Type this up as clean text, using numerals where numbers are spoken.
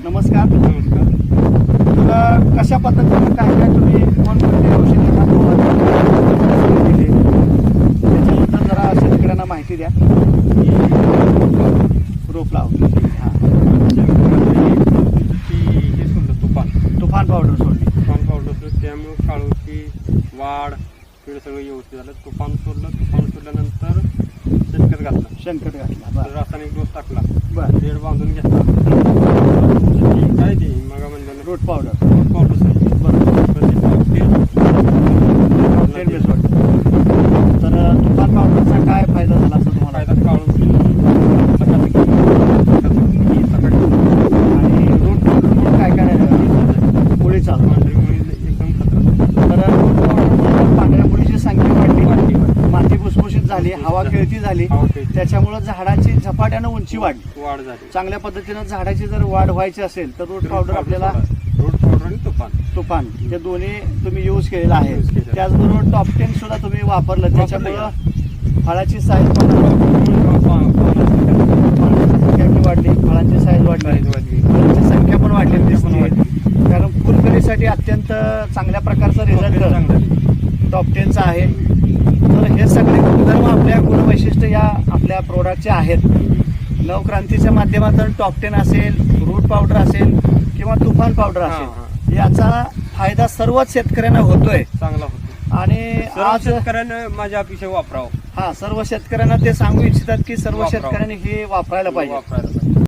नमस्कार. नमस्कार. तर कशा पद्धतीने काय काय तुम्ही कोणकोणते औषधी दिले त्याच्याबद्दल जरा शेतकऱ्यांना माहिती द्या. रोप लावून हे सोडलं तुफान पावडर सोडली. तुफान पावडर सोडलं त्यामुळे काळोखी वाढ किड सगळं व्यवस्थित झालं. तुफान सोडल्यानंतर शेणखत घातला. रासायनिक डोस टाकला. बरं. बेड बांधून घेतला. काय ते मग म्हणजे रूट पावडर तर तुफान पावडरचा काय फायदा झाला असं तुम्हाला? फायदा काळोखी आणि रूट पावडर काय काय मुळी चालू एकदम खतरा. तर रूट पावडर पांढऱ्या मुळीची संख्या वाढली, माती भुसभुशीत झाली, हवा खेळती झाली, त्याच्यामुळे झाडाची झपाट्यानं उंची वाढली. वाढ झाली. चांगल्या पद्धतीनं झाडाची जर वाढ व्हायची असेल तर रूट पावडर आपल्याला रूट पावडर आणि तुफान हे दोन्ही तुम्ही यूज केलेला आहे. यूज केलेलं. त्याचबरोबर टॉप 10 सुद्धा तुम्ही वापरलं, त्याच्यामुळं फळाची साईज वाढली, फळांची साईज वाढली, फळांची संख्या पण वाढलेली दिसते. कारण फुलकळीसाठी अत्यंत चांगल्या प्रकारचा रिझल्ट टॉप 10चा आहे. तर हे सगळे गुणधर्म आपल्या गुणवैशिष्ट्य या आपल्या प्रोडक्टचे आहेत. नवक्रांतीच्या माध्यमातून टॉप 10 असेल, रूट पावडर असेल किंवा तुफान पावडर असेल, याचा फायदा सर्वच शेतकऱ्यांना होतोय. चांगला होतो आणि आज शेतकऱ्यानं माझ्या अपेक्षा वापरावं. सर्व शेतकऱ्यांना ते सांगू इच्छितात की सर्व शेतकऱ्यांनी हे वापरायला पाहिजे.